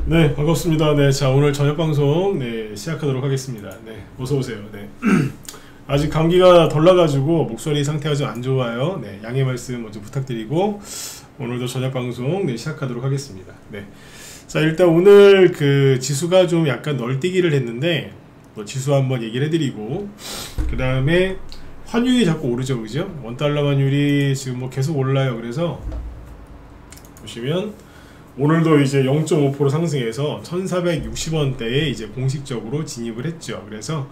네, 반갑습니다. 네, 자, 오늘 저녁 방송, 네, 시작하도록 하겠습니다. 네, 어서오세요. 네. 아직 감기가 덜 나가지고 목소리 상태가 좀 안 좋아요. 네, 양해 말씀 먼저 부탁드리고, 오늘도 저녁 방송, 네, 시작하도록 하겠습니다. 네. 자, 일단 오늘 그 지수가 좀 약간 널뛰기를 했는데, 뭐 지수 한번 얘기를 해드리고, 그 다음에 환율이 자꾸 오르죠, 그죠? 원달러 환율이 지금 뭐 계속 올라요. 그래서, 보시면, 오늘도 이제 0.5% 상승해서 1460원대에 이제 공식적으로 진입을 했죠. 그래서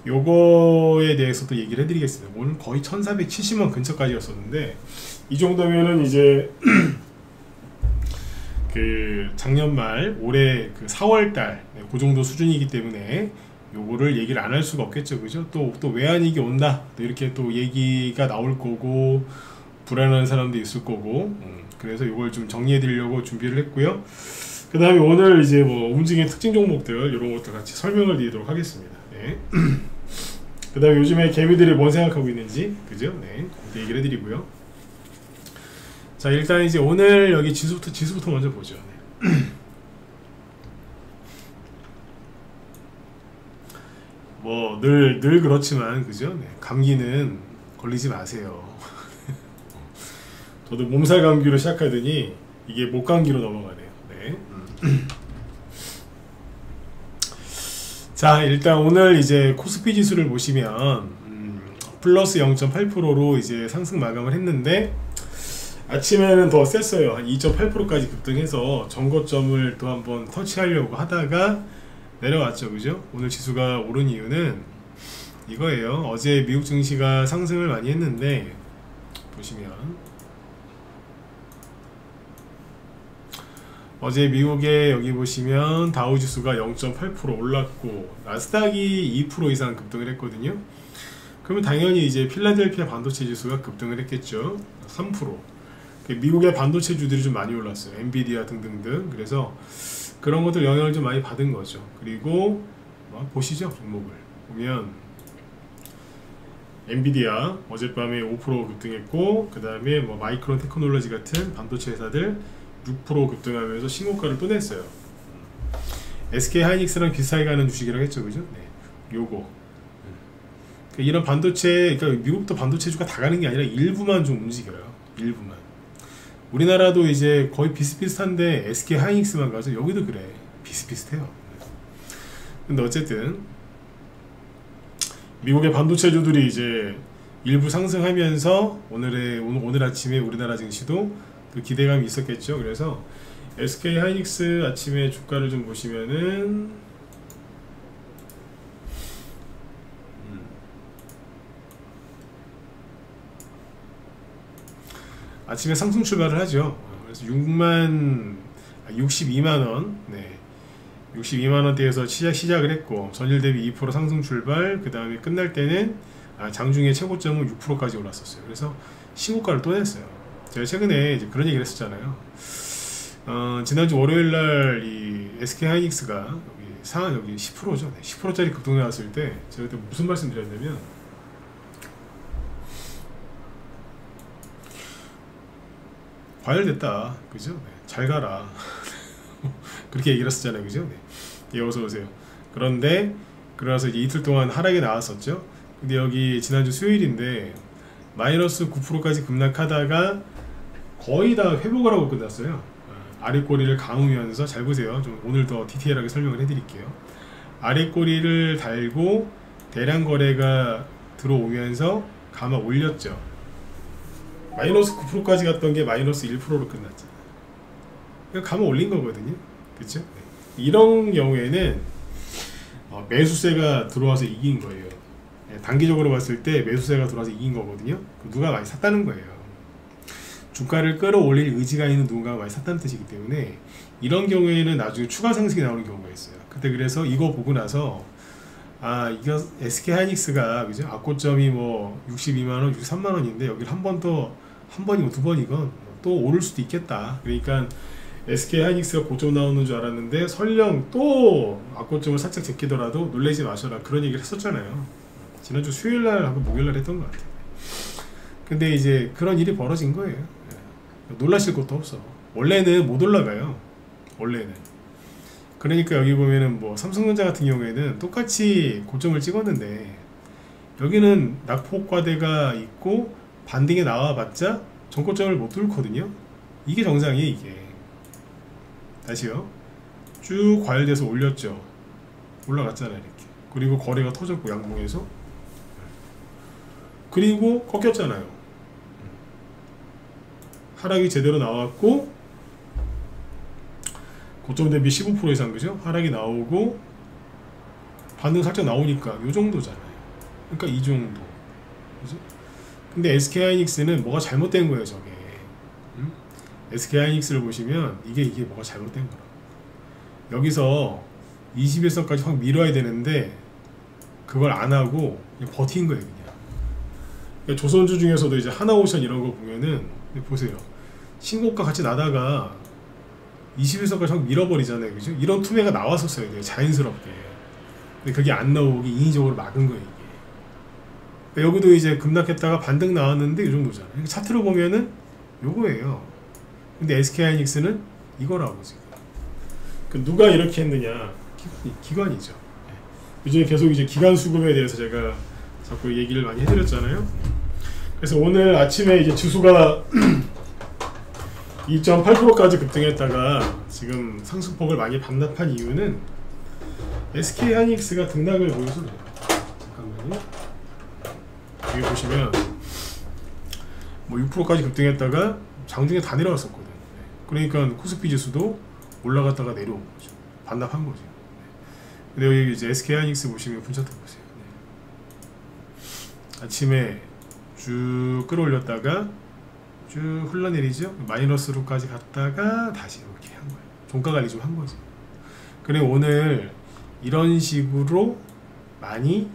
요거에 대해서 또 얘기를 해드리겠습니다. 오늘 거의 1470원 근처까지였었는데 이 정도면은 이제 그 작년 말 올해 그 4월달 그 정도 수준이기 때문에 요거를 얘기를 안 할 수가 없겠죠. 그죠? 또 외환위기 온다. 또 이렇게 또 얘기가 나올 거고 불안한 사람도 있을 거고 그래서 이걸 좀 정리해 드리려고 준비를 했고요. 그 다음에 오늘 이제 뭐 움직이는 특징 종목들 이런 것도 같이 설명을 드리도록 하겠습니다. 네. 그 다음에 요즘에 개미들이 뭔 생각하고 있는지 그죠? 네, 얘기를 해드리고요. 자, 일단 이제 오늘 여기 지수부터 먼저 보죠. 네. 뭐 늘 그렇지만 그죠? 네, 감기는 걸리지 마세요. 저도 몸살 감기로 시작하더니 이게 목 감기로 넘어가네요. 네. 자, 일단 오늘 이제 코스피 지수를 보시면 플러스 0.8%로 이제 상승 마감을 했는데 아침에는 더 셌어요. 한 2.8%까지 급등해서 전고점을 또 한번 터치하려고 하다가 내려왔죠. 그죠? 오늘 지수가 오른 이유는 이거예요. 어제 미국 증시가 상승을 많이 했는데 보시면 어제 미국에 여기 보시면 다우지수가 0.8% 올랐고 나스닥이 2% 이상 급등을 했거든요. 그러면 당연히 이제 필라델피아 반도체 지수가 급등을 했겠죠. 3%. 미국의 반도체주들이 좀 많이 올랐어요. 엔비디아 등등등. 그래서 그런 것들 영향을 좀 많이 받은 거죠. 그리고 보시죠. 종목을 보면 엔비디아 어젯밤에 5% 급등했고 그 다음에 뭐 마이크론 테크놀로지 같은 반도체 회사들 6% 급등하면서 신고가를 또 냈어요. SK 하이닉스랑 비슷하게 가는 주식이라고 했죠, 그죠? 네, 요거. 이런 반도체, 그러니까 미국도 반도체주가 다 가는 게 아니라 일부만 좀 움직여요. 일부만. 우리나라도 이제 거의 비슷비슷한데 SK 하이닉스만 가죠. 여기도 그래. 비슷비슷해요. 근데 어쨌든 미국의 반도체주들이 이제 일부 상승하면서 오늘 아침에 우리나라 증시도 그 기대감이 있었겠죠. 그래서 SK 하이닉스 아침에 주가를 좀 보시면은 아침에 상승 출발을 하죠. 그래서 62만원 네, 62만원대에서 시작을 했고 전일 대비 2% 상승 출발. 그 다음에 끝날 때는 장중에 최고점은 6%까지 올랐었어요. 그래서 신고가를 또 냈어요. 제가 최근에 이제 그런 얘기를 했었잖아요. 지난주 월요일날 이 SK 하이닉스가 여기 10%죠. 네, 10%짜리 급등이 나왔을 때 제가 그때 무슨 말씀 드렸냐면 과열됐다. 그죠? 네, 잘 가라. 그렇게 얘기를 했었잖아요. 그죠? 네. 예, 어서오세요. 그런데 그러면서 이제 이틀 동안 하락이 나왔었죠. 근데 여기 지난주 수요일인데 마이너스 9%까지 급락하다가 거의 다 회복을 하고 끝났어요. 아랫꼬리를 감으면서 잘 보세요. 좀 오늘 더 디테일하게 설명을 해드릴게요. 아랫꼬리를 달고 대량 거래가 들어오면서 감아 올렸죠. 마이너스 9%까지 갔던 게 마이너스 1%로 끝났잖아요. 그러니까 감아 올린 거거든요. 그쵸? 이런 경우에는 매수세가 들어와서 이긴 거예요. 단기적으로 봤을 때 매수세가 들어와서 이긴 거거든요. 누가 많이 샀다는 거예요. 주가를 끌어올릴 의지가 있는 누군가가 많이 샀다는 뜻이기 때문에 이런 경우에는 나중에 추가 상승이 나오는 경우가 있어요. 그때 그래서 이거 보고 나서 이거 SK 하이닉스가 그죠? 악고점이 뭐 62만원, 63만원인데 여기를 한 번이고 두 번이건 또 오를 수도 있겠다. 그러니까 SK 하이닉스가 고점 나오는 줄 알았는데 설령 또 악고점을 살짝 제끼더라도 놀라지 마셔라. 그런 얘기를 했었잖아요. 지난주 수요일날 하고 목요일날 했던 것 같아요. 근데 이제 그런 일이 벌어진 거예요. 놀라실 것도 없어. 원래는 못 올라가요. 원래는 그러니까 여기 보면은 뭐 삼성전자 같은 경우에는 똑같이 고점을 찍었는데 여기는 낙폭과대가 있고 반등에 나와봤자 전고점을 못 뚫거든요. 이게 정상이에요. 이게 다시요, 쭉 과열돼서 올렸죠. 올라갔잖아요 이렇게. 그리고 거래가 터졌고 양봉에서, 그리고 꺾였잖아요. 하락이 제대로 나왔고 고점 대비 15% 이상, 그죠? 하락이 나오고 반등 살짝 나오니까 요 정도잖아요. 그러니까 이 정도, 그죠? 근데 SK하이닉스는 뭐가 잘못된 거예요 저게. SK하이닉스를 보시면 이게 뭐가 잘못된 거라. 여기서 21선까지 확 밀어야 되는데 그걸 안 하고 그냥 버틴 거예요 그냥. 그러니까 조선주 중에서도 이제 하나오션 이런 거 보면은 보세요, 신고가 같이 나다가 21선까지 확 밀어버리잖아요, 그죠? 이런 투매가 나왔었어요 되게 자연스럽게. 근데 그게 안 나오기 인위적으로 막은 거예요 이게. 그러니까 여기도 이제 급락했다가 반등 나왔는데 이 정도잖아요. 그러니까 차트로 보면은 요거예요. 근데 SK하이닉스는 이거라고 지금. 그 누가 이렇게 했느냐? 기관이죠. 요즘에 계속 이제 기관 수급에 대해서 제가 자꾸 얘기를 많이 해드렸잖아요. 그래서 오늘 아침에 이제 지수가 2.8%까지 급등했다가 지금 상승폭을 많이 반납한 이유는 SK하이닉스가 등락을 보여서 그래요. 잠깐만요. 여기 보시면 뭐 6%까지 급등했다가 장중에 다 내려왔었거든. 그러니까 코스피 지수도 올라갔다가 내려온 거죠. 반납한 거죠. 근데 여기 이제 SK하이닉스 보시면 분차트 보세요. 아침에 쭉 끌어올렸다가 쭉 흘러내리죠. 마이너스로까지 갔다가 다시 이렇게 한 거예요. 종가 관리 좀 한 거죠. 그리고 오늘 이런 식으로 많이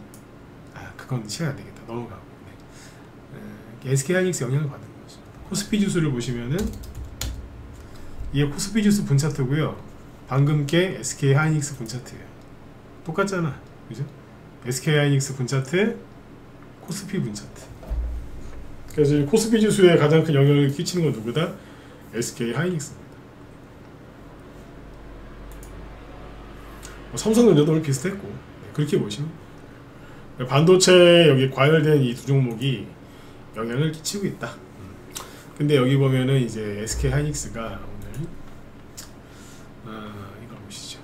그건 시간 안 되겠다. 넘어가고. SK하이닉스 영향을 받는 거죠. 코스피 지수를 보시면은 이게 코스피 지수 분차트고요. 방금 게 SK하이닉스 분차트예요. 똑같잖아, 그죠? SK하이닉스 분차트, 코스피 분차트. 그래서 코스피 지수에 가장 큰 영향을 끼치는 건 누구다? SK하이닉스입니다. 삼성전자도 오늘 비슷했고, 그렇게 보시면 반도체 여기 과열된 이 두 종목이 영향을 끼치고 있다. 근데 여기 보면은 이제 SK하이닉스가 오늘 이거 보시죠.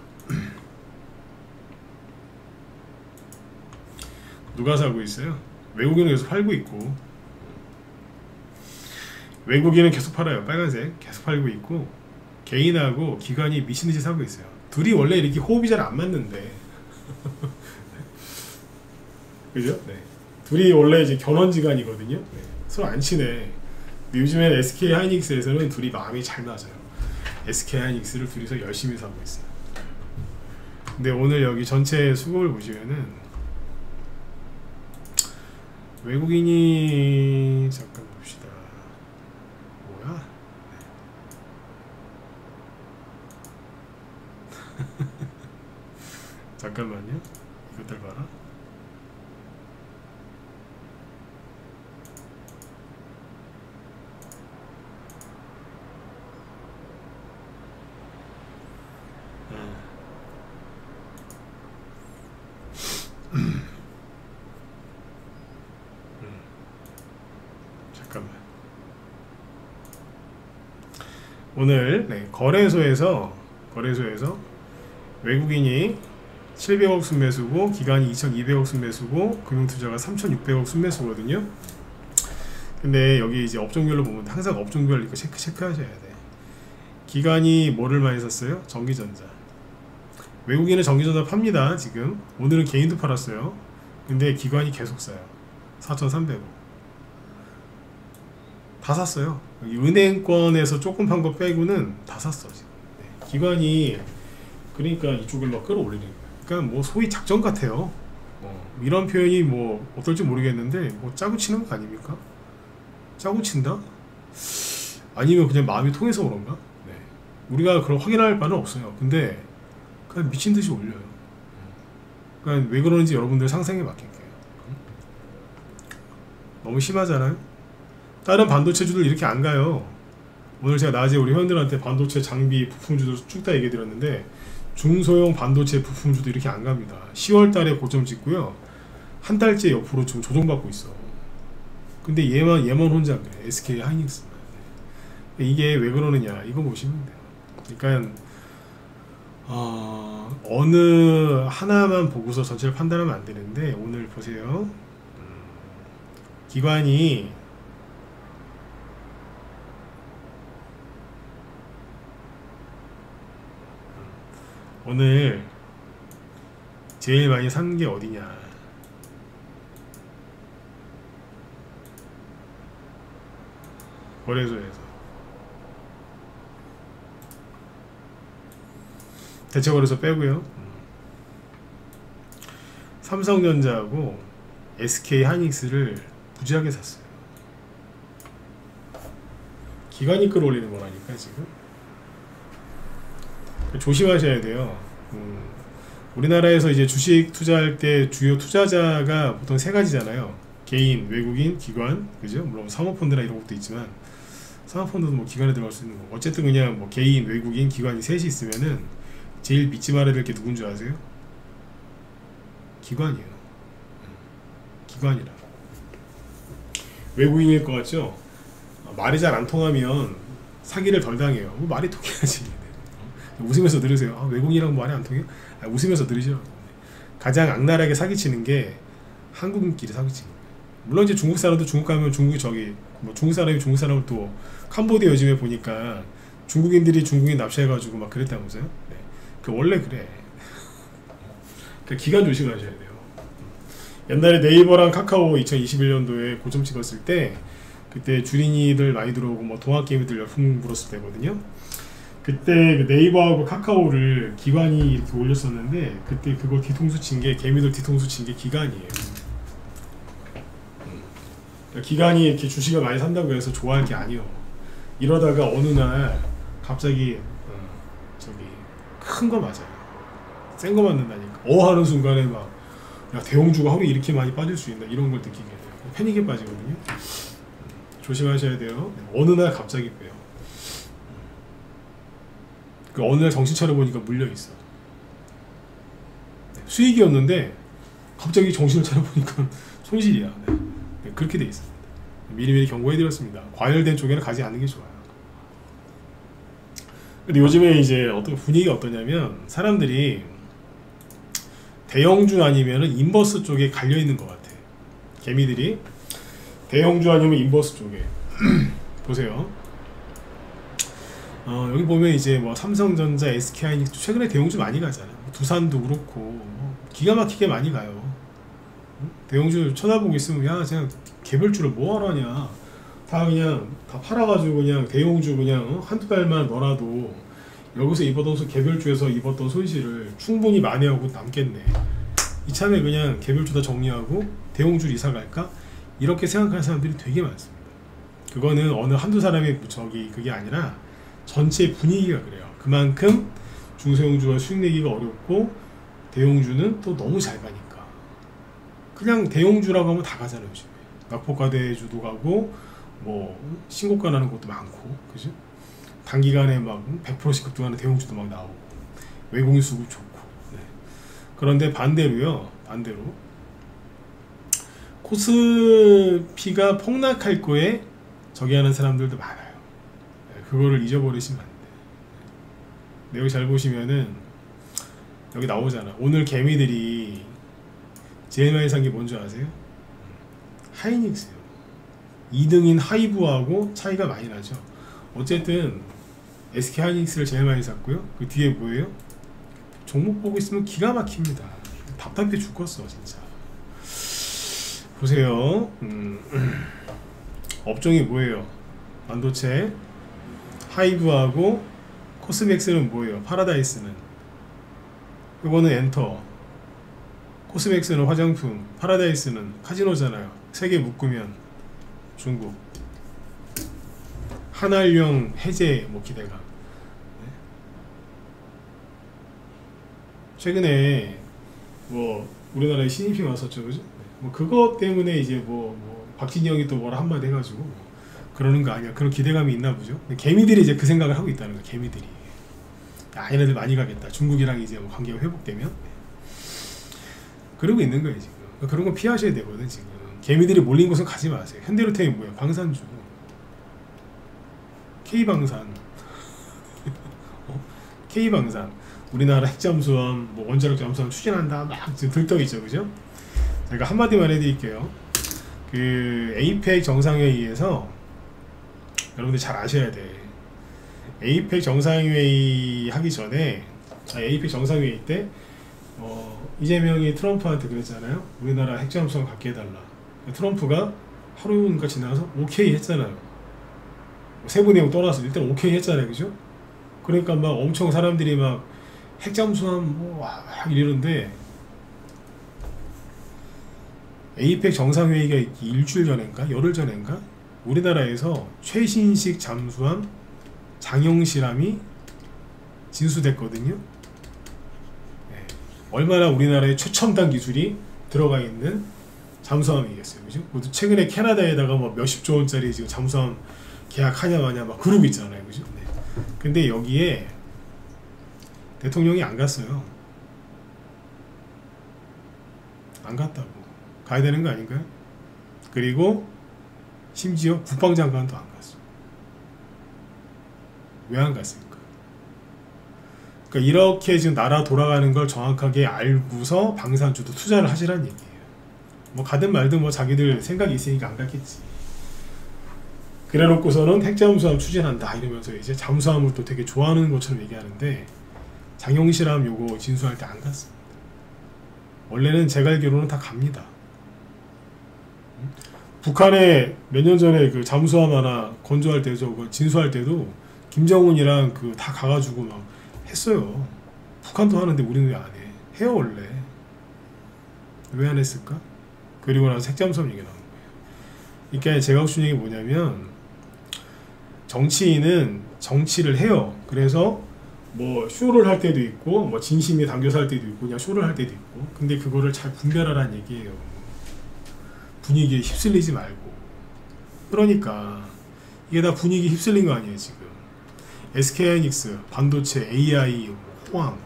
누가 사고 있어요? 외국인은 계속 팔고 있고, 외국인은 계속 팔아요. 빨간색 계속 팔고 있고, 개인하고 기관이 미친듯이 사고 있어요. 둘이 원래 이렇게 호흡이 잘 안 맞는데 그죠? 네. 둘이 원래 이제 견원지간이거든요. 네. 서로 안 친해. 요즘엔 SK하이닉스에서는 둘이 마음이 잘 맞아요. SK하이닉스를 둘이서 열심히 사고 있어요. 근데 오늘 여기 전체 수급을 보시면은 외국인이 잠깐 봅시다. 뭐야? 잠깐만요. 이것들 봐라. 잠깐만. 오늘 거래소에서 외국인이 700억 순매수고 기관이 2200억 순매수고 금융투자가 3600억 순매수거든요. 근데 여기 이제 업종별로 보면 항상 업종별 이거 체크하셔야 돼. 기관이 뭐를 많이 샀어요? 전기전자. 외국인은 전기전자 팝니다. 지금 오늘은 개인도 팔았어요. 근데 기관이 계속 사요. 4300억 다 샀어요. 여기 은행권에서 조금 판 거 빼고는 다 샀어 지금. 네. 기관이 그러니까 이쪽을 막 끌어올리는 거예요. 그러니까 뭐 소위 작전 같아요. 이런 표현이 뭐 어떨지 모르겠는데 뭐 짜고 치는 거 아닙니까? 짜고 친다? 아니면 그냥 마음이 통해서 그런가? 네. 우리가 그걸 확인할 바는 없어요. 근데 그냥 미친 듯이 올려요. 그러니까 왜 그러는지 여러분들 상상에 맡길게요. 너무 심하잖아요. 다른 반도체주들 이렇게 안 가요. 오늘 제가 낮에 우리 회원들한테 반도체 장비 부품주들 쭉 다 얘기해 드렸는데 중소형 반도체 부품주도 이렇게 안 갑니다. 10월 달에 고점 찍고요. 한 달째 옆으로 좀 조정받고 있어. 근데 얘만 혼자 그래. SK 하이닉스. 이게 왜 그러느냐 이거 보시면 돼요. 그러니까 어느 하나만 보고서 전체를 판단하면 안 되는데 오늘 보세요. 기관이 오늘 제일 많이 산 게 어디냐? 거래소에서. 대체거래소 빼고요. 삼성전자하고 SK 하이닉스를 부지하게 샀어요. 기관이 끌어올리는 거라니까 지금. 조심하셔야 돼요. 우리나라에서 이제 주식 투자할 때 주요 투자자가 보통 세 가지잖아요. 개인, 외국인, 기관, 그죠? 물론 사모펀드나 이런 것도 있지만 사모펀드도 뭐 기관에 들어갈 수 있는 거. 어쨌든 그냥 뭐 개인, 외국인, 기관이 셋이 있으면은 제일 믿지 말아야 될 게 누군 줄 아세요? 기관이에요. 기관이라. 외국인일 것 같죠? 말이 잘 안 통하면 사기를 덜 당해요. 뭐 말이 통해야지. 웃으면서 들으세요. 외국인이랑 말이 안 통해요? 웃으면서 들으죠. 가장 악랄하게 사기치는 게 한국인끼리 사기치는 거예요. 물론 이제 중국 사람도 중국 가면 중국 뭐 중국 사람이 중국 사람을 또 캄보디아 요즘에 보니까 중국인들이 중국인 납치해가지고 막 그랬다면서요? 네. 원래 그래. 기간 조심하셔야 돼요. 옛날에 네이버랑 카카오 2021년도에 고점 찍었을 때 그때 주린이들 많이 들어오고 뭐 동학개미들 열풍 불었을 때거든요. 그때 그 네이버하고 카카오를 기관이 이렇게 올렸었는데 그때 그걸 뒤통수 친 게 개미들 뒤통수 친 게 기관이에요. 그러니까 기관이 이렇게 주식을 많이 산다고 해서 좋아할 게 아니에요. 이러다가 어느 날 갑자기 큰 거 맞아요. 센 거 맞는다니까. 하는 순간에 막 야, 대형주가 하루에 이렇게 많이 빠질 수 있나 이런 걸 느끼게 돼요. 패닉에 빠지거든요. 조심하셔야 돼요. 어느 날 갑자기 빼요. 그 어느 날 정신 차려보니까 물려있어. 수익이었는데 갑자기 정신을 차려보니까 손실이야. 네, 그렇게 돼 있습니다. 미리미리 경고해드렸습니다. 과열된 쪽에는 가지 않는 게 좋아요. 근데 요즘에 이제 어떤 분위기가 어떠냐면 사람들이 대형주 아니면은 인버스 쪽에 갈려 있는 것 같아. 개미들이 대형주 아니면 인버스 쪽에 보세요. 여기 보면 이제 뭐 삼성전자, SK하이닉스 최근에 대형주 많이 가잖아요. 두산도 그렇고 기가 막히게 많이 가요. 대형주 쳐다보고 있으면 야 그냥 개별주를 뭐하러 하냐. 다 그냥 다 팔아가지고 그냥 대형주 그냥 한두 달만 넣어놔도 여기서 입었던 개별주에서 입었던 손실을 충분히 만회하고 남겠네. 이참에 그냥 개별주 다 정리하고 대형주를 이사 갈까? 이렇게 생각하는 사람들이 되게 많습니다. 그거는 어느 한두 사람의 그게 아니라 전체 분위기가 그래요. 그만큼 중소형주가 수익 내기가 어렵고 대형주는 또 너무 잘 가니까. 그냥 대형주라고 하면 다 가잖아요. 요즘에 낙폭과대주도 가고 뭐 신고가 나는 것도 많고, 그죠? 단기간에 막 100%씩 급등하는 대형주도 막 나오고 외국인 수급 좋고. 네. 그런데 반대로 코스피가 폭락할 거에 저기 하는 사람들도 많아요. 네. 그거를 잊어버리시면 안 돼요. 네. 여기 잘 보시면은 여기 나오잖아. 오늘 개미들이 제일 많이 산 게 뭔지 아세요? 하이닉스요. 2등인 하이브하고 차이가 많이 나죠. 어쨌든 SK 하이닉스를 제일 많이 샀고요. 그 뒤에 뭐예요? 종목 보고 있으면 기가 막힙니다. 답답해 죽겠어 진짜. 보세요. 업종이 뭐예요? 반도체. 하이브하고 코스맥스는 뭐예요? 파라다이스는. 이거는 엔터. 코스맥스는 화장품. 파라다이스는 카지노잖아요. 세 개 묶으면 중국. 한알령 해제 뭐 기대감. 네. 최근에 뭐 우리나라에 신입이 왔었죠, 그죠? 네. 뭐 그것 때문에 이제 뭐 박진영이 또 뭐라 한마디 해가지고 뭐 그러는 거 아니야. 그런 기대감이 있나 보죠. 개미들이 이제 그 생각을 하고 있다는 거예요. 개미들이. 야, 얘네들 많이 가겠다. 중국이랑 이제 뭐 관계가 회복되면. 그러고 있는 거예요 지금. 그런 거 피하셔야 되거든 지금. 개미들이 몰린 곳은 가지 마세요. 현대로템이 뭐야? 방산주, K방산, K방산. 우리나라 핵잠수함, 뭐 원자력 잠수함 추진한다. 막 지금 들떡이죠, 그죠? 제가 한마디만 해드릴게요. 그 에이펙 정상회의에서 여러분들 잘 아셔야 돼. 에이펙 정상회의 하기 전에, 에이펙 정상회의 때 이재명이 트럼프한테 그랬잖아요. 우리나라 핵잠수함 갖게 해달라. 트럼프가 하루인가 지나서 오케이 했잖아요. 세부 내용 떠나서 일단 오케이 했잖아요, 그죠? 그러니까 막 엄청 사람들이 막 핵잠수함 막 이러는데, 에이펙 정상회의가 일주일 전인가 열흘 전인가 우리나라에서 최신식 잠수함 장영실함이 진수됐거든요. 네. 얼마나 우리나라의 최첨단 기술이 들어가 있는 잠수함이겠어요, 그죠? 최근에 캐나다에다가 뭐 몇십조 원짜리 지금 잠수함 계약하냐 마냐 막 그러고 있잖아요, 그죠? 네. 근데 여기에 대통령이 안 갔어요. 안 갔다고. 가야 되는 거 아닌가요? 그리고 심지어 국방장관도 안 갔어. 왜 안 갔습니까? 그러니까 이렇게 지금 나라 돌아가는 걸 정확하게 알고서 방산주도 투자를 하시라는 얘기예요. 뭐 가든 말든 뭐 자기들 생각이 있으니까 안 갔겠지. 그래 놓고서는 핵잠수함 추진한다 이러면서 이제 잠수함을 또 되게 좋아하는 것처럼 얘기하는데, 장영실함 요거 진수할 때 안 갔습니다. 원래는 제가 알기로는 다 갑니다. 북한에 몇 년 전에 그 잠수함 하나 건조할 때, 저거 진수할 때도 김정은이랑 그 다 가가지고 막 했어요. 북한도 하는데 우리는 왜 안 해? 해요 원래. 왜 안 했을까? 그리고 나서 핵잠수함 얘기 나오는 거예요. 그러니까 제가 하고 싶은 얘기 뭐냐면, 정치인은 정치를 해요. 그래서 뭐 쇼를 할 때도 있고, 뭐 진심이 담겨서 할 때도 있고, 그냥 쇼를 할 때도 있고. 근데 그거를 잘 분별하라는 얘기예요. 분위기에 휩쓸리지 말고. 그러니까 이게 다 분위기 휩쓸린 거 아니에요 지금. SK하이닉스, 반도체, AI, 호황,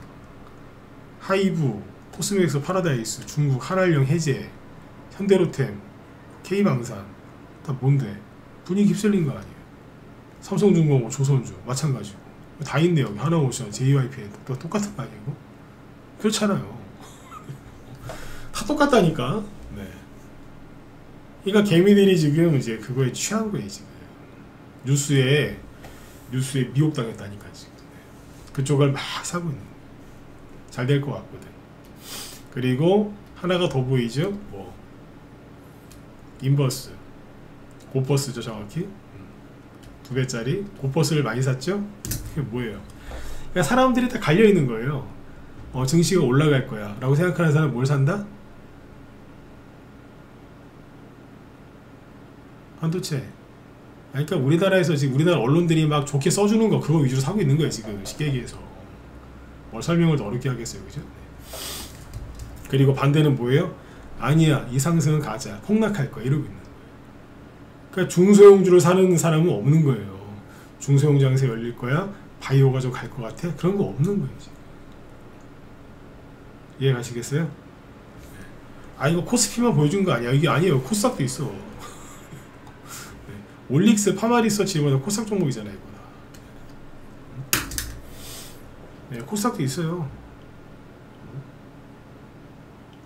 하이브, 코스맥스, 파라다이스, 중국 한알령 해제, 현대로템, K방산 다 뭔데? 분위기 휩쓸린 거 아니에요. 삼성중공업, 조선주 마찬가지고 다 있네요. 여기 하나오션, JYP 또 똑같은 거 아니에요? 그렇잖아요. 다 똑같다니까. 네. 그러니까 개미들이 지금 이제 그거에 취한 거예요 지금. 뉴스에 미혹당했다니까 지금. 그쪽을 막 사고 있는 거예요. 잘 될 것 같거든. 그리고 하나가 더 보이죠? 뭐 인버스, 고버스죠 정확히. 2배짜리 고버스를 많이 샀죠? 그게 뭐예요? 그러니까 사람들이 다 갈려 있는 거예요. 증시가 올라갈 거야 라고 생각하는 사람은 뭘 산다? 반도체. 그러니까 우리나라에서 지금 우리나라 언론들이 막 좋게 써주는 거, 그거 위주로 사고 있는 거예요 지금. 쉽게 얘기해서 뭘 설명을 더 어렵게 하겠어요, 그죠? 그리고 반대는 뭐예요? 아니야, 이 상승은 가짜, 폭락할 거야 이러고 있는 거예요. 그러니까 중소형주를 사는 사람은 없는 거예요. 중소형 장세 열릴 거야, 바이오가 좀 갈 것 같아, 그런 거 없는 거예요 지금. 이해 가시겠어요? 아, 이거 코스피만 보여준 거 아니야. 이게 아니에요. 코스닥도 있어. 올릭스, 파마리서치 이거는 코스닥 종목이잖아요. 이거는. 네, 코스닥도 있어요.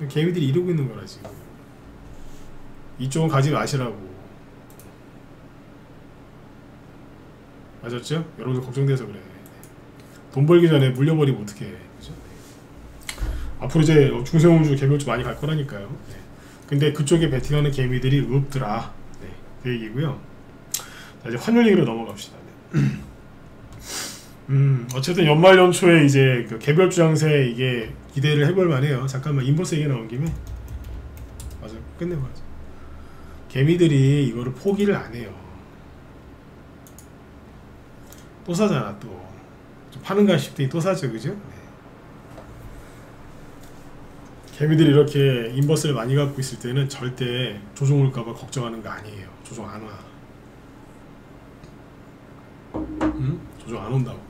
개미들이 이러고 있는 거라 지금. 이쪽은 가지 마시라고. 맞았죠? 여러분들 걱정돼서 그래. 돈 벌기 전에 물려버리면 어떡해. 그죠? 앞으로 이제 중소형주 개별주 많이 갈 거라니까요. 네. 근데 그쪽에 베팅하는 개미들이 없더라. 네, 그 얘기고요. 자, 이제 환율 얘기로 넘어갑시다. 네. 어쨌든 연말 연초에 이제 그 개별주 장세 이게 기대를 해볼 만해요. 잠깐만 인버스 얘기 나온 김에 맞아, 끝내봐야지. 개미들이 이거를 포기를 안 해요. 또 사잖아. 또 좀 파는가 싶더니 또 사죠, 그죠? 네. 개미들이 이렇게 인버스를 많이 갖고 있을 때는 절대 조종 올까봐 걱정하는 거 아니에요. 조종 안 와. 조종 안 온다고.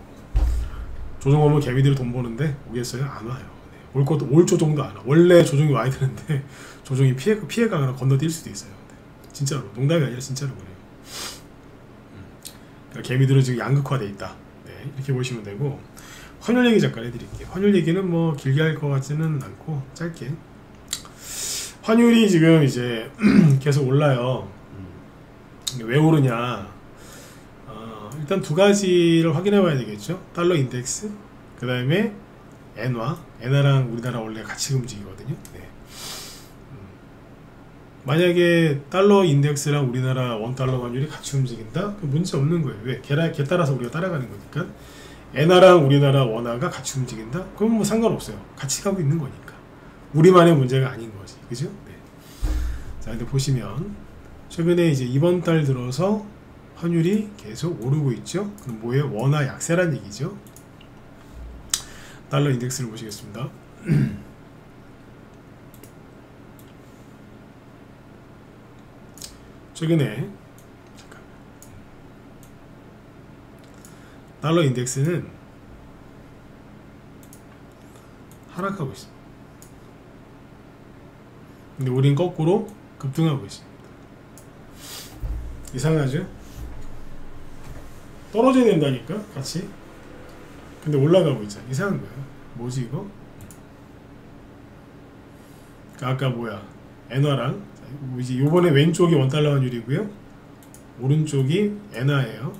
조종하면 개미들이 돈 버는데 오겠어요? 안 와요. 네. 올 조종도 안 와. 원래 조종이 와야 되는데 조종이 피해가거나 건너뛸 수도 있어요. 네. 진짜로 농담이 아니라 진짜로 그래요. 그러니까 개미들은 지금 양극화돼 있다. 네. 이렇게 보시면 되고, 환율 얘기 잠깐 해드릴게요. 환율 얘기는 뭐 길게 할 것 같지는 않고 짧게. 환율이 지금 이제 계속 올라요. 왜 오르냐? 일단 두 가지를 확인해 봐야 되겠죠. 달러 인덱스, 그 다음에 엔화랑 우리나라 원래 같이 움직이거든요. 네. 만약에 달러 인덱스랑 우리나라 원달러 환율이 같이 움직인다? 그럼 문제 없는 거예요. 왜? 걔 따라서 우리가 따라가는 거니까. 엔화랑 우리나라 원화가 같이 움직인다? 그럼 뭐 상관없어요. 같이 가고 있는 거니까. 우리만의 문제가 아닌 거지. 그죠? 네. 자, 근데 보시면 최근에 이제 이번 달 들어서 환율이 계속 오르고 있죠. 그럼 뭐예요? 원화 약세란 얘기죠. 달러 인덱스를 보시겠습니다. 최근에 잠깐. 달러 인덱스는 하락하고 있습니다. 근데 우린 거꾸로 급등하고 있습니다. 이상하죠? 떨어져야 된다니까 같이. 근데 올라가고 있잖아. 이상한 거야. 뭐지 이거? 아까 뭐야, 엔화랑 이제 요번에 왼쪽이 원달러 환율이고요, 오른쪽이 엔화예요.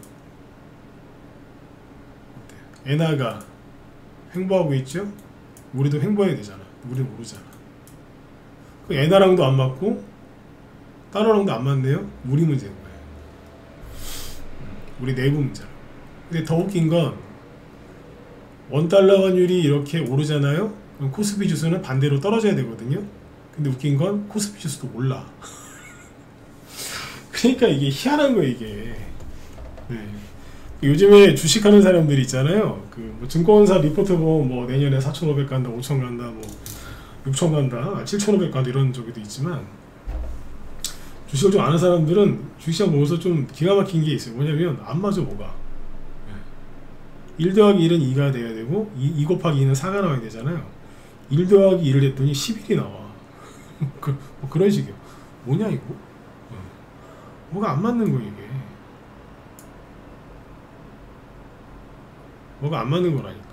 엔화가 횡보하고 있죠. 우리도 횡보해야 되잖아. 우리는 모르잖아. 그 엔화랑도 안 맞고 달러랑도 안 맞네요. 우리 문제인 거예요. 우리 내부 문제라. 근데 더 웃긴 건 원달러 환율이 이렇게 오르잖아요. 그럼 코스피 지수는 반대로 떨어져야 되거든요. 근데 웃긴 건 코스피 지수도 올라. 그러니까 이게 희한한 거예요, 이게. 네. 요즘에 주식하는 사람들이 있잖아요. 뭐 증권사 리포트 보면 뭐 내년에 4,500 간다, 5,000 간다, 뭐 6,000 간다, 7,500 간다 이런 적도 있지만, 주식을 좀 아는 사람들은 주식시장 보면서 좀 기가 막힌 게 있어요. 뭐냐면 안 맞아, 뭐가. 1 더하기 1은 2가 돼야 되고 2 곱하기 2는 4가 나와야 되잖아요. 1 더하기 1을 했더니 11이 나와. 뭐 그런 식이요. 뭐냐 이거? 뭐가 안 맞는 거, 이게. 뭐가 안 맞는 거라니까.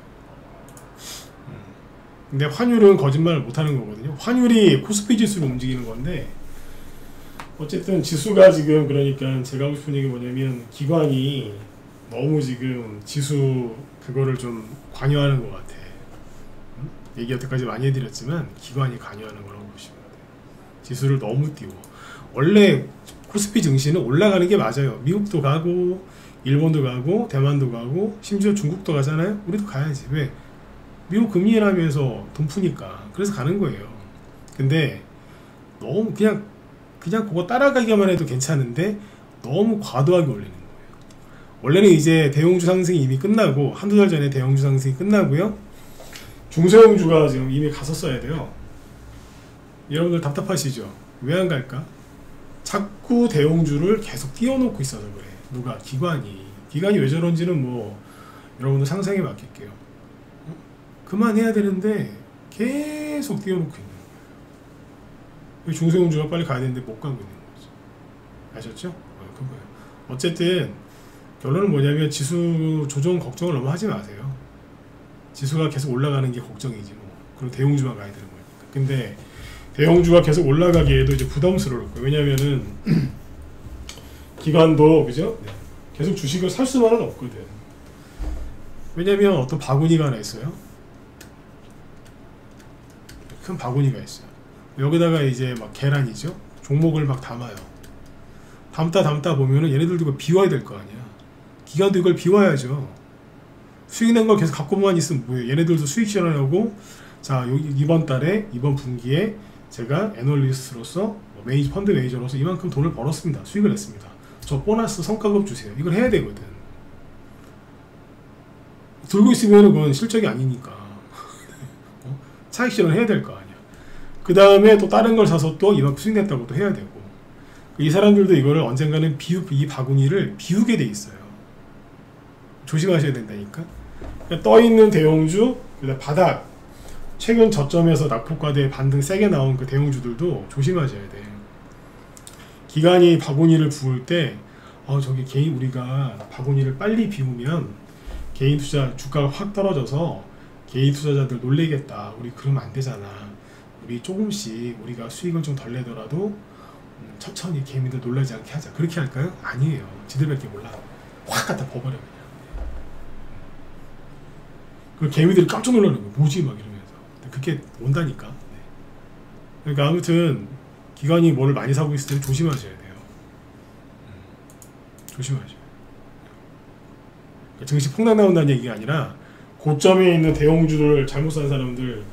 근데 환율은 거짓말을 못하는 거거든요. 환율이 코스피 지수로 움직이는 건데, 어쨌든 지수가 지금, 그러니까 제가 하고 싶은 얘기 뭐냐면, 기관이 너무 지금 지수 그거를 좀 관여하는 것 같아. 얘기 여태까지 많이 해드렸지만 기관이 관여하는 거라고 보시면 돼요. 지수를 너무 띄워. 원래 코스피 증시는 올라가는 게 맞아요. 미국도 가고 일본도 가고 대만도 가고 심지어 중국도 가잖아요. 우리도 가야지. 왜? 미국 금리 인하면서 돈 푸니까. 그래서 가는 거예요. 근데 너무 그냥 그거 따라가기만 해도 괜찮은데 너무 과도하게 올리는 거예요. 원래는 이제 대형주 상승이 이미 끝나고, 한두 달 전에 대형주 상승이 끝나고요, 중소형주가 지금 이미 갔었어야 돼요. 여러분들 답답하시죠? 왜 안 갈까? 자꾸 대형주를 계속 띄워놓고 있어서 그래. 누가? 기관이 왜 저런지는 뭐 여러분들 상상에 맡길게요. 그만해야 되는데 계속 띄워놓고 있는 거예요. 중소형주가 빨리 가야 되는데 못 가고 있는 거죠. 아셨죠? 그거예요. 어쨌든 결론은 뭐냐면, 지수 조정 걱정을 너무 하지 마세요. 지수가 계속 올라가는 게 걱정이지 뭐. 그리고 대형주만 가야 되는 거니까. 근데 대형주가 계속 올라가기에도 이제 부담스러울 거예요. 왜냐면은 기관도, 그죠? 계속 주식을 살 수만은 없거든. 왜냐면 어떤 바구니가 하나 있어요. 큰 바구니가 있어요. 여기다가 이제 막 계란이죠. 종목을 막 담아요. 담다 보면은 얘네들도 이거 비워야 될 거 아니야. 기관도 이걸 비워야죠. 수익 낸 걸 계속 갖고만 있으면 뭐예요? 얘네들도 수익 실현하고, 자, 이번 달에, 이번 분기에 제가 애널리스트로서, 펀드 매니저로서 이만큼 돈을 벌었습니다. 수익을 냈습니다. 저 보너스 성과급 주세요. 이걸 해야 되거든. 들고 있으면 그건 실적이 아니니까. 차익 실현을 해야 될 거 아니야. 그 다음에 또 다른 걸 사서 또 이만큼 수익 냈다고 또 해야 되고. 이 사람들도 이거를 언젠가는 이 바구니를 비우게 돼 있어요. 조심하셔야 된다니까. 떠 있는 대형주, 그다음 바닥, 최근 저점에서 낙폭과대 반등 세게 나온 그 대형주들도 조심하셔야 돼. 기관이 바구니를 부을 때, 저기 개인 우리가 바구니를 빨리 비우면 개인 투자 주가가 확 떨어져서 개인 투자자들 놀래겠다. 우리 그러면 안 되잖아. 우리 조금씩 우리가 수익을 좀 덜 내더라도 천천히 개인들 놀라지 않게 하자. 그렇게 할까요? 아니에요. 지들밖에 몰라. 확 갖다 버버려 그냥. 그 개미들이 깜짝 놀라는 거야. 뭐지? 막 이러면서. 그게 온다니까. 네. 그러니까 아무튼 기관이 뭐를 많이 사고 있을 때는 조심하셔야 돼요. 조심하셔야. 그러니까 증시 폭락 나온다는 얘기가 아니라 고점에 있는 대형주를 잘못 산 사람들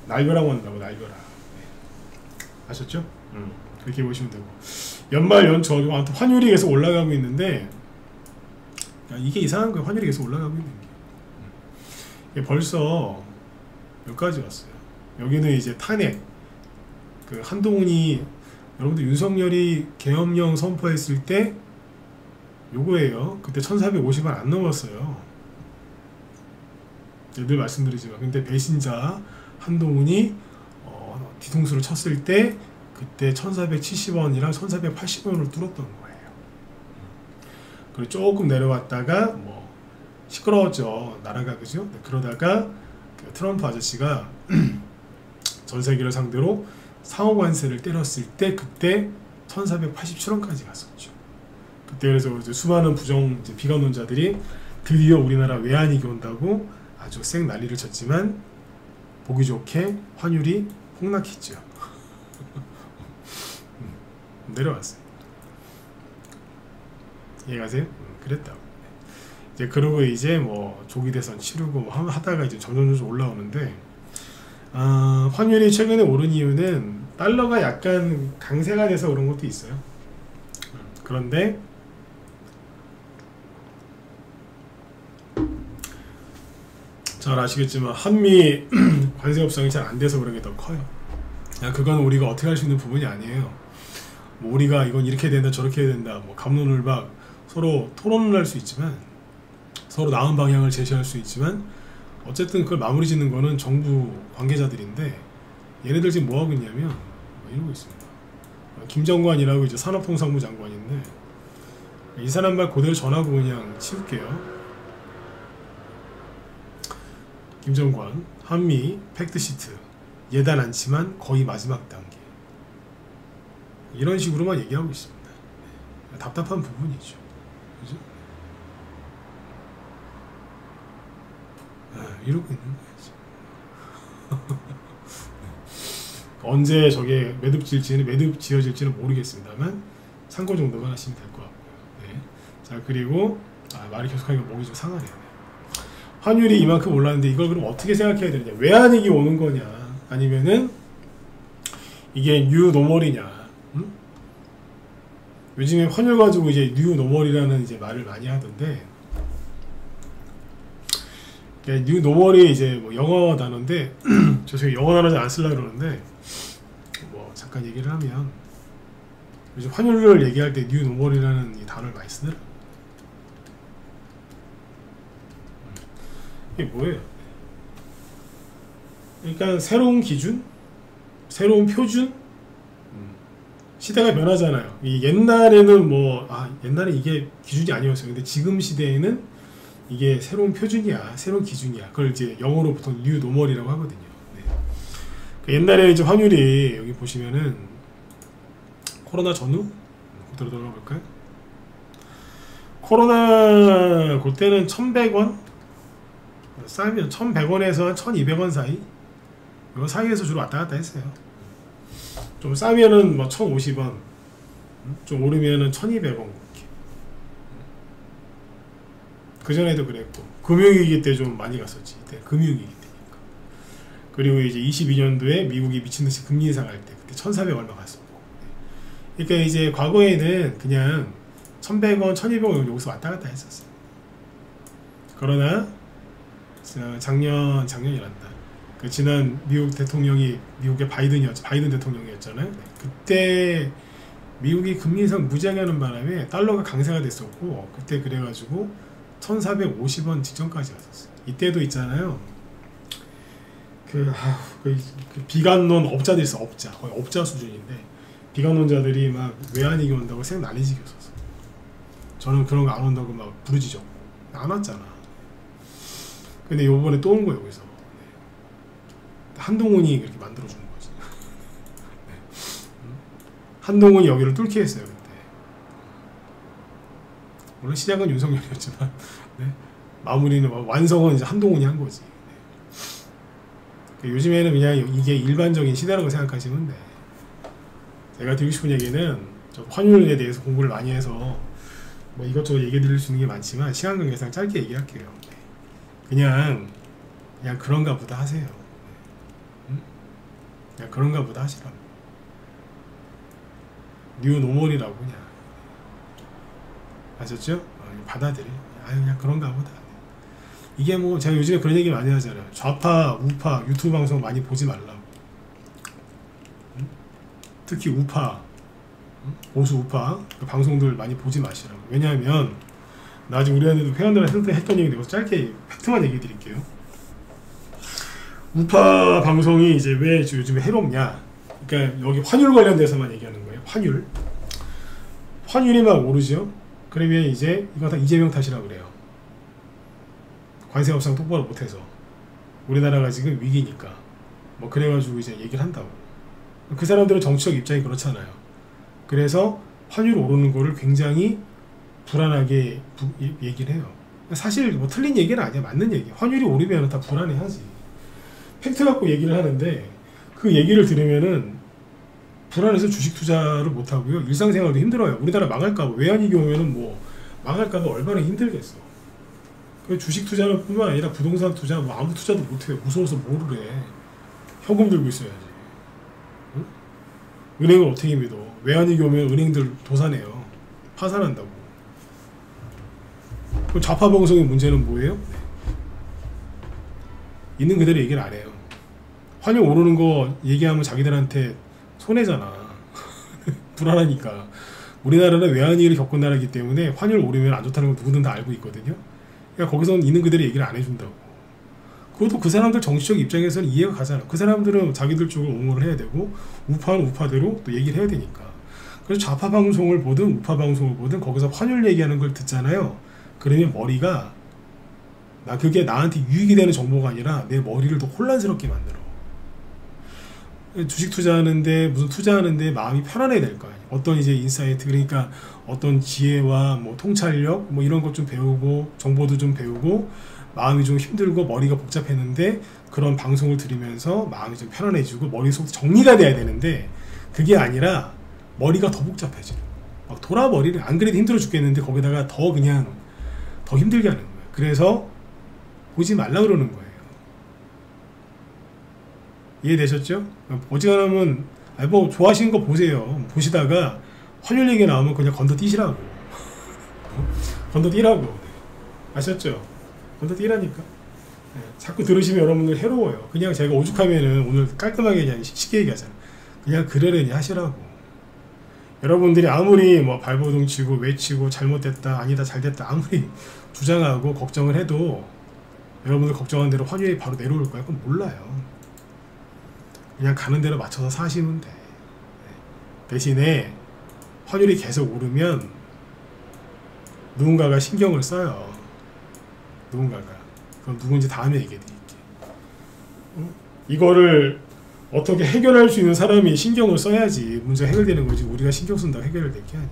날벼락 한다고. 날벼락. 네. 아셨죠? 그렇게 보시면 되고, 연말 연초 아무튼 환율이 계속 올라가고 있는데, 이게 이상한 거예요. 환율이 계속 올라가고 있는 게 벌써 여기까지 왔어요. 여기는 이제 탄핵, 그 한동훈이, 여러분들 윤석열이 계엄령 선포했을 때 요거예요. 그때 1450원 안 넘었어요. 늘 말씀드리지만, 근데 배신자 한동훈이 뒤통수를 쳤을 때 그때 1470원이랑 1480원을 뚫었던 거예요. 그리고 조금 내려왔다가 뭐 시끄러웠죠. 나라가. 그죠? 그러다가 그 트럼프 아저씨가 전 세계를 상대로 상호 관세를 때렸을 때 그때 1487원까지 갔었죠. 그때 그래서 이제 수많은 비관론자들이 드디어 우리나라 외환위기 온다고 아주 쌩 난리를 쳤지만 보기 좋게 환율이 폭락했죠. 내려왔어요. 이해가세요? 그랬다고. 이제 그러고 이제 뭐 조기 대선 치르고 뭐 하다가 이제 점점 올라오는데, 환율이 최근에 오른 이유는 달러가 약간 강세가 돼서 그런 것도 있어요. 그런데 잘 아시겠지만 한미 관세 협상이 잘 안 돼서 그런 게 더 커요. 그건 우리가 어떻게 할 수 있는 부분이 아니에요. 뭐 우리가 이건 이렇게 된다 저렇게 해야 된다 뭐 갑론을박 서로 토론을 할 수 있지만, 서로 나은 방향을 제시할 수 있지만, 어쨌든 그걸 마무리 짓는 거는 정부 관계자들인데, 얘네들 지금 뭐 하고 있냐면 이러고 있습니다. 김정관이라고 이제 산업통상부 장관인데, 이 사람 말 그대로 전하고 그냥 치울게요. 김정관, 한미 팩트시트, 예단 않지만 거의 마지막 단계. 이런 식으로만 얘기하고 있습니다. 답답한 부분이죠. 그죠? 이러고 있는 거지. 언제 저게 매듭 지어질지는 모르겠습니다만 참고 정도만 하시면 될 것 같고요. 네. 자, 그리고 말이 계속하니까 목이 좀 상하네요. 환율이 이만큼 올랐는데 이걸 그럼 어떻게 생각해야 되느냐? 외환위기 오는 거냐? 아니면은 이게 뉴 노멀이냐? 요즘에 환율 가지고 이제 뉴 노멀이라는 이제 말을 많이 하던데, 뉴 노멀이 이제 뭐 영어 단어인데 저 지금 영어 단어 잘 안 쓰려고 그러는데, 뭐 잠깐 얘기를 하면 요즘 환율을 얘기할 때 뉴 노멀이라는 이 단어를 많이 쓰더라. 이게 뭐예요? 그러니까 새로운 기준, 새로운 표준. 시대가 변하잖아요. 이 옛날에는 옛날에 이게 기준이 아니었어요. 근데 지금 시대에는 이게 새로운 표준이야, 새로운 기준이야. 그걸 이제 영어로 보통 뉴 노멀이라고 하거든요. 네. 그 옛날에 이제 환율이 여기 보시면은 코로나 전후 들어가 볼까요? 코로나 그때는 1,100원 싸면 1,100원에서 1,200원 사이, 이거 사이에서 주로 왔다 갔다 했어요. 좀 싸면은 뭐 1,050원, 좀 오르면은 1,200원. 그 전에도 그랬고, 금융위기 때 좀 많이 갔었지. 이때 금융위기 때니까. 그리고 이제 22년도에 미국이 미친듯이 금리 인상할 때 그때 1,400 얼마 갔었고. 그러니까 이제 과거에는 그냥 1,100원, 1,200원 여기서 왔다 갔다 했었어요. 그러나 작년이란다. 그 지난 미국 대통령이 미국의 바이든 대통령이었잖아요. 네. 그때 미국이 금리 인상 무지하게 하는 바람에 달러가 강세가 됐었고, 그때 그래가지고 1,450원 직전까지 갔었어요. 이때도 있잖아요. 그 비관론 업자들이 있어. 업자, 거의 업자 수준인데 비관론자들이 막 외환위기 온다고 생 난리지겼었어. 저는 그런 거 안 온다고 막 부르짖었고 안 왔잖아. 근데 요번에 또 온 거예요. 여기서 한동훈이 그렇게 만들어준 거지. 한동훈이 여기를 뚫게 했어요 그때. 물론 시작은 윤석열이었지만 마무리는 완성은 이제 한동훈이 한 거지. 요즘에는 그냥 이게 일반적인 시대라고 생각하시면 돼. 제가 드리고 싶은 얘기는 저 환율에 대해서 공부를 많이 해서 뭐 이것저것 얘기 드릴 수 있는 게 많지만 시간 관계상 짧게 얘기할게요. 그냥 그런가 보다 하세요. 그냥 그런가 보다 하시라고. 뉴 노멀이라고 그냥. 아셨죠? 받아들여. 그냥 그런가 보다. 이게 뭐 제가 요즘에 그런 얘기 많이 하잖아요. 좌파, 우파 유튜브 방송 많이 보지 말라고. 특히 우파, 보수 우파 그 방송들 많이 보지 마시라고. 왜냐하면 나중에 우리한테도 회원들한테 했던 얘기인데 짧게 팩트만 얘기 드릴게요. 우파 방송이 이제 왜 요즘에 해롭냐? 그러니까 여기 환율 관련돼서만 얘기하는 거예요. 환율이 막 오르죠. 그러면 이제 이거 다 이재명 탓이라고 그래요. 관세 협상 똑바로 못해서 우리나라가 지금 위기니까 뭐 그래가지고 이제 얘기를 한다고. 그 사람들은 정치적 입장이 그렇잖아요. 그래서 환율 오르는 거를 굉장히 불안하게 얘기를 해요. 사실 뭐 틀린 얘기는 아니야. 맞는 얘기. 환율이 오르면 다 불안해하지. 팩트 갖고 얘기를 하는데 그 얘기를 들으면은 불안해서 주식 투자를 못 하고요. 일상생활도 힘들어요. 우리나라 망할까봐. 외환위기 오면은 뭐 망할까봐 얼마나 힘들겠어. 주식 투자는 뿐만 아니라 부동산 투자, 뭐 아무 투자도 못해요. 무서워서 뭐를 해. 현금 들고 있어야지. 응? 은행을 어떻게 믿어? 외환위기 오면 은행들 도산해요. 파산한다고. 그럼 좌파 방송의 문제는 뭐예요? 있는 그대로 얘기를 안 해요. 환율 오르는 거 얘기하면 자기들한테 손해잖아. 불안하니까. 우리나라는 외환위기를 겪은 나라이기 때문에 환율 오르면 안 좋다는 걸 누구든 다 알고 있거든요. 그러니까 거기서는 있는 그대로 얘기를 안 해준다고. 그것도 그 사람들 정치적 입장에서는 이해가 가잖아. 그 사람들은 자기들 쪽을 옹호를 해야 되고 우파는 우파대로 또 얘기를 해야 되니까. 그래서 좌파 방송을 보든 우파 방송을 보든 거기서 환율 얘기하는 걸 듣잖아요. 그러면 머리가 그게 나한테 유익이 되는 정보가 아니라 내 머리를 더 혼란스럽게 만들어. 주식 투자하는데 무슨 투자하는데 마음이 편안해야 될 거 아니야. 어떤 이제 인사이트, 그러니까 어떤 지혜와 뭐 통찰력 뭐 이런 것 좀 배우고 정보도 좀 배우고 마음이 좀 힘들고 머리가 복잡했는데 그런 방송을 들으면서 마음이 좀 편안해지고 머릿속 정리가 돼야 되는데 그게 아니라 머리가 더 복잡해지는 막 돌아버리는. 안 그래도 힘들어 죽겠는데 거기다가 더 그냥 더 힘들게 하는 거야. 그래서 보지 말라 그러는 거예요. 이해되셨죠? 어지간하면 뭐 좋아하시는 거 보세요. 보시다가 환율 얘기 나오면 그냥 건너뛰시라고. 건너뛰라고. 아셨죠? 건너뛰라니까. 자꾸 들으시면 여러분들 해로워요. 그냥 제가 오죽하면은 오늘 깔끔하게 그냥 쉽게 얘기하잖아. 그냥 그러려니 하시라고. 여러분들이 아무리 뭐 발버둥 치고 외치고 잘못됐다 아니다 잘됐다 아무리 주장하고 걱정을 해도 여러분들 걱정한 대로 환율이 바로 내려올 거야. 그건 몰라요. 그냥 가는 대로 맞춰서 사시면 돼. 대신에 환율이 계속 오르면 누군가가 신경을 써요. 누군가가. 그럼 누군지 다음에 얘기해 드릴게. 이거를 어떻게 해결할 수 있는 사람이 신경을 써야지 문제가 해결되는 거지. 우리가 신경 쓴다고 해결될 게 아니에요.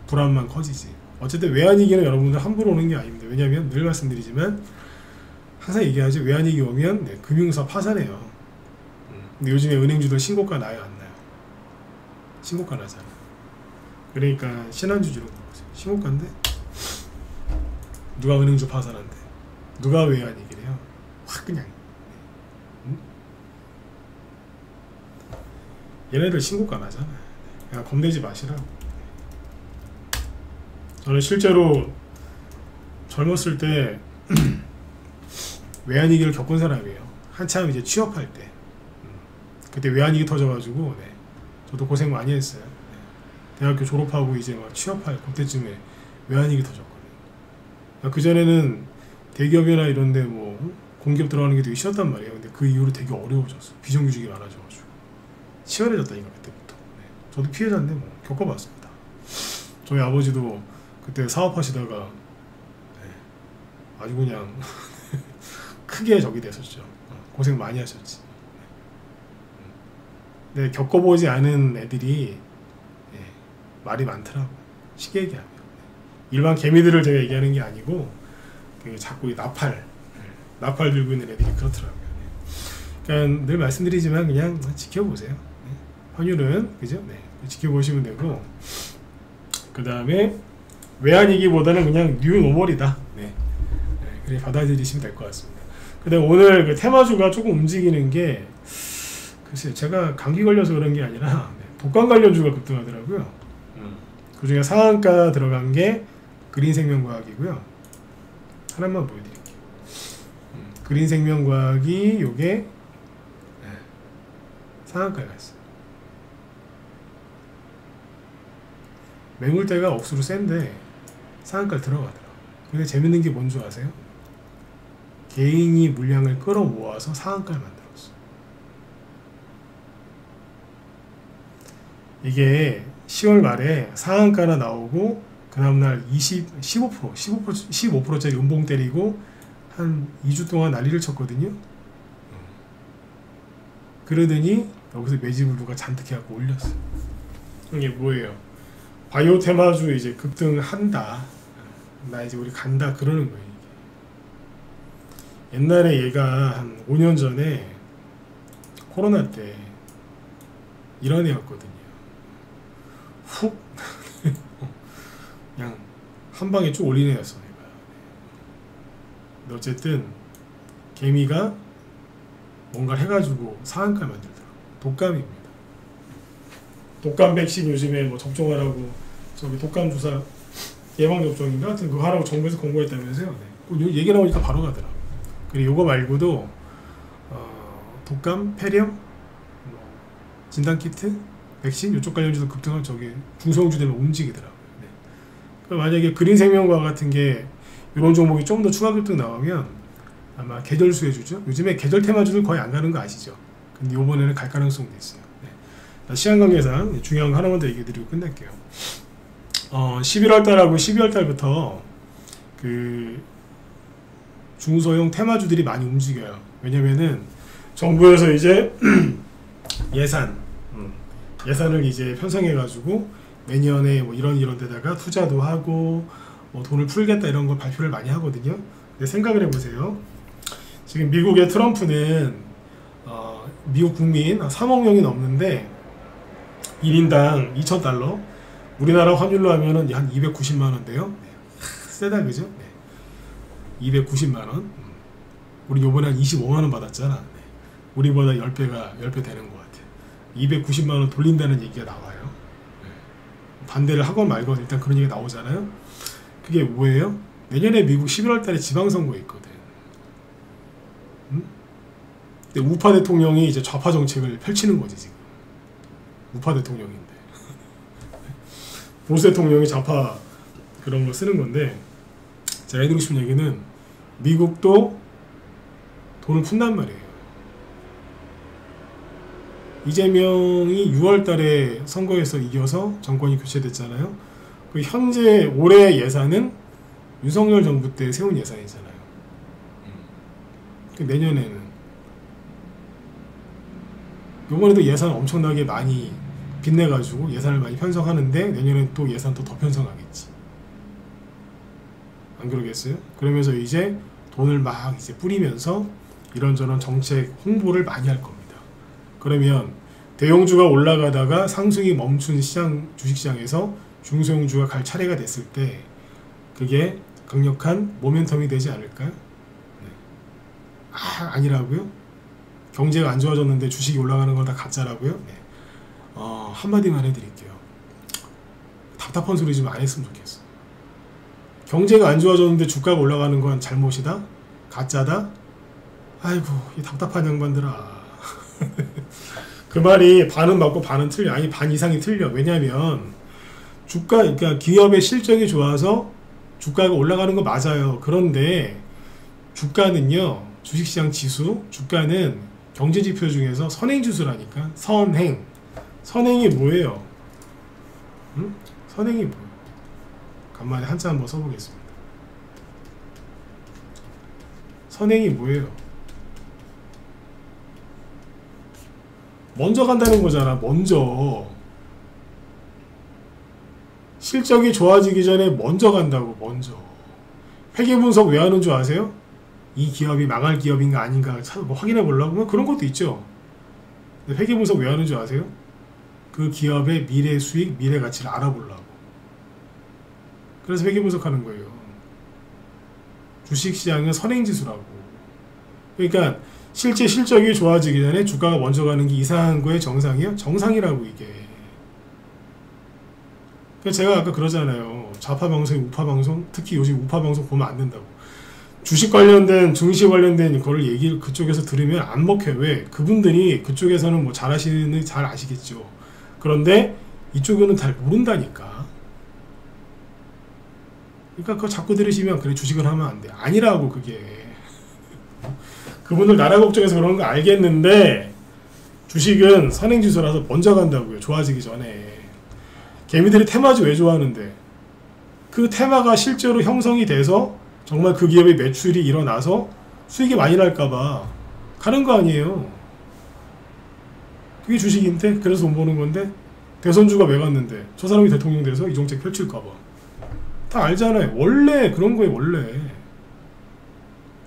불안만 커지지. 어쨌든 외환위기는 여러분들 함부로 오는 게 아닙니다. 왜냐하면 늘 말씀드리지만 항상 얘기하죠. 외환위기 오면 금융사 파산해요. 근데 요즘에 은행주들 신고가 나요, 안 나요? 신고가 나잖아. 그러니까 신한주주로 보세요. 신고가인데 누가 은행주 파산한대? 누가 외환위기래요? 확 그냥. 응? 얘네들 신고가 나잖아. 그냥 겁내지 마시라고. 저는 실제로 젊었을 때 외환위기를 겪은 사람이에요. 한참 이제 취업할 때. 그때 외환위기 터져가지고 저도 고생 많이 했어요. 대학교 졸업하고 이제 막 취업할 그때쯤에 외환위기 터졌거든요. 그전에는 대기업이나 이런데 뭐 공기업 들어가는 게 되게 쉬웠단 말이에요. 근데 그 이후로 되게 어려워졌어. 비정규직이 많아져가지고 치열해졌다니까 그때부터. 네. 저도 피해자인데 뭐 겪어봤습니다. 저희 아버지도 그때 사업하시다가 네. 아주 그냥 크게 적이 됐었죠. 고생 많이 하셨지. 네. 겪어보지 않은 애들이 네. 말이 많더라고. 쉽게 얘기하면. 일반 개미들을 제가 얘기하는 게 아니고 자꾸 나팔 들고 있는 애들이 그렇더라고요. 그러니까 늘 말씀드리지만 그냥 지켜보세요. 환율은 그죠? 네. 지켜보시면 되고, 그 다음에 외환위기보다는 그냥 뉴노멀이다. 네. 네. 그래 받아들이시면 될 것 같습니다. 근데 오늘 그 테마주가 조금 움직이는 게 글쎄요, 제가 감기 걸려서 그런 게 아니라 독감 관련주가 급등하더라고요. 그 중에 상한가 들어간 게 그린생명과학이고요. 하나만 보여드릴게요. 그린생명과학이 요게 상한가에 갔어요. 매물대가 억수로 센데 상한가를 들어가더라고요. 근데 재밌는 게 뭔 줄 아세요? 개인이 물량을 끌어모아서 상한가를 만들었어. 이게 10월 말에 상한가나 나오고 그 다음날 15%짜리 음봉 때리고 한 2주 동안 난리를 쳤거든요. 그러더니 여기서 매집을 누가 잔뜩 해갖고 올렸어. 이게 뭐예요? 바이오 테마주 이제 급등한다. 나 이제 우리 간다 그러는 거예요. 이게. 옛날에 얘가 한 5년 전에 코로나 때 이런 애였거든요. 훅 그냥 한 방에 쭉 올리는 애였어. 근데 어쨌든 개미가 뭔가를 해가지고 상한가 만들더라고. 독감입니다. 독감 백신 요즘에 뭐 접종하라고 저기 독감 주사 예방 접종인가 하여튼 그거 하라고 정부에서 공고했다면서요. 네. 얘기 나오니까 바로 가더라고. 그리고 요거 말고도 독감, 폐렴, 진단 키트, 백신 이쪽 관련주도 급등한 저기 중소형주 되면 움직이더라고요. 네. 그럼 만약에 그린생명과 같은 게 이런 종목이 좀 더 추가 급등 나오면 아마 계절 수혜주죠. 요즘에 계절 테마주들 거의 안 가는 거 아시죠? 근데 이번에는 갈 가능성도 있어요. 네. 시간 관계상 중요한 거 하나만 더 얘기 드리고 끝낼게요. 11월달하고 12월달부터 그 중소형 테마주들이 많이 움직여요. 왜냐면은 정부에서 이제 예산을 이제 편성해가지고 매년에 뭐 이런 데다가 투자도 하고 뭐 돈을 풀겠다 이런 걸 발표를 많이 하거든요. 근데 생각을 해보세요. 지금 미국의 트럼프는 미국 국민 3억 명이 넘는데 1인당 2,000달러, 우리나라 환율로 하면은 한 290만원대요. 네. 세다 그죠? 네. 290만원. 우리 요번에 한 25만원 받았잖아. 네. 우리보다 10배 되는 것 같아. 290만원 돌린다는 얘기가 나와요. 네. 반대를 하건 말건 일단 그런 얘기가 나오잖아요. 그게 뭐예요? 내년에 미국 11월 달에 지방선거 있거든. 근데 우파 대통령이 이제 좌파 정책을 펼치는 거지, 지금. 우파 대통령인데. 보수 대통령이 좌파 그런 거 쓰는 건데, 제가 해드리고 싶은 얘기는 미국도 돈을 푼단 말이에요. 이재명이 6월 달에 선거에서 이겨서 정권이 교체됐잖아요. 그 현재 올해 예산은 윤석열 정부 때 세운 예산이잖아요. 내년에는 요번에도 예산 엄청나게 많이 빚내가지고 예산을 많이 편성하는데 내년엔 또 예산 또 더 편성하겠지. 안 그러겠어요? 그러면서 이제 돈을 막 이제 뿌리면서 이런저런 정책 홍보를 많이 할 겁니다. 그러면 대형주가 올라가다가 상승이 멈춘 주식시장에서 중소형주가 갈 차례가 됐을 때 그게 강력한 모멘텀이 되지 않을까요? 네. 아니라고요? 경제가 안 좋아졌는데 주식이 올라가는 건 다 가짜라고요? 네. 한마디만 해드릴게요. 답답한 소리 좀 안 했으면 좋겠어. 경제가 안 좋아졌는데 주가가 올라가는 건 잘못이다? 가짜다? 아이고 이 답답한 양반들아. 그 말이 반은 맞고 반은 틀려. 아니 반 이상이 틀려. 왜냐면 그러니까 기업의 실적이 좋아서 주가가 올라가는 거 맞아요. 그런데 주가는요, 주식시장 지수, 주가는 경제지표 중에서 선행지수라니까. 선행이 뭐예요? 응? 선행이 뭐예요? 간만에 한자 한번 써보겠습니다. 선행이 뭐예요? 먼저 간다는 거잖아. 먼저 실적이 좋아지기 전에 먼저 간다고. 먼저. 회계분석 왜 하는 줄 아세요? 이 기업이 망할 기업인가 아닌가 뭐 확인해 보려고. 그런 것도 있죠. 회계분석 왜 하는 줄 아세요? 그 기업의 미래 수익, 미래 가치를 알아보려고. 그래서 회계분석하는 거예요. 주식시장은 선행지수라고. 그러니까 실제 실적이 좋아지기 전에 주가가 먼저 가는 게 이상한 거에 정상이요? 정상이라고 이게. 그러니까 제가 아까 그러잖아요. 좌파방송, 우파방송, 특히 요즘 우파방송 보면 안 된다고. 주식 관련된, 증시 관련된 그걸 얘기를 그쪽에서 들으면 안 먹혀요. 왜? 그분들이 그쪽에서는 뭐 잘하시는, 잘 아시겠죠. 그런데 이쪽에는 잘 모른다니까. 그러니까 그거 자꾸 들으시면 그래 주식을 하면 안 돼. 아니라고 그게. 그분들 나라 걱정해서 그런 거 알겠는데 주식은 선행지수라서 먼저 간다고요. 좋아지기 전에. 개미들이 테마주 왜 좋아하는데? 그 테마가 실제로 형성이 돼서 정말 그 기업의 매출이 일어나서 수익이 많이 날까봐 가는 거 아니에요. 그게 주식인데? 그래서 돈 버는 건데? 대선주가 왜 갔는데? 저 사람이 대통령 돼서 이 정책 펼칠까봐. 다 알잖아요. 원래 그런 거예요. 원래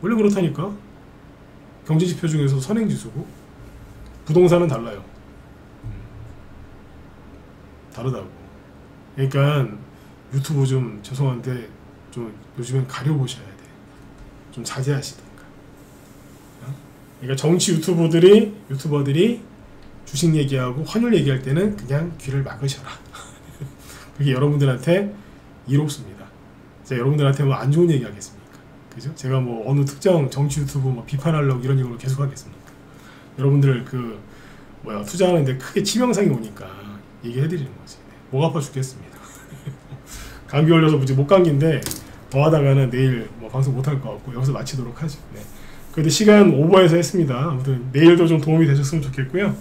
그렇다니까. 경제지표 중에서 선행지수고 부동산은 달라요. 다르다고. 그러니까 유튜브 좀 죄송한데 좀 요즘엔 가려보셔야 돼. 좀 자제하시든가. 그러니까 정치 유튜버들이 주식 얘기하고 환율 얘기할 때는 그냥 귀를 막으셔라. 그게 여러분들한테 이롭습니다. 제가 여러분들한테 뭐 안 좋은 얘기 하겠습니까? 그죠? 제가 뭐 어느 특정 정치 유튜브 뭐 비판하려고 이런 얘기를 계속 하겠습니까? 여러분들 투자하는데 크게 치명상이 오니까 얘기해드리는 거지. 목 아파 죽겠습니다. 감기 걸려서 무지 목 감기인데 더 하다가는 내일 뭐 방송 못할 것 같고 여기서 마치도록 하죠. 네. 그래도 시간 오버해서 했습니다. 아무튼 내일도 좀 도움이 되셨으면 좋겠고요.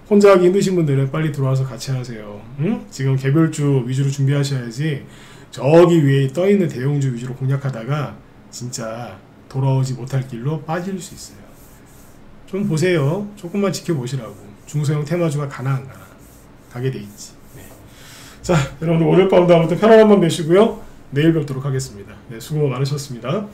혼자 하기 힘드신 분들은 빨리 들어와서 같이 하세요. 응? 지금 개별주 위주로 준비하셔야지 저기 위에 떠있는 대형주 위주로 공략하다가 진짜 돌아오지 못할 길로 빠질 수 있어요. 좀 보세요. 조금만 지켜보시라고. 중소형 테마주가 가나 가게 돼 있지. 네. 자, 여러분들 오늘 밤도 아무튼 편안한 밤 되시고요. 내일 뵙도록 하겠습니다. 네, 수고 많으셨습니다.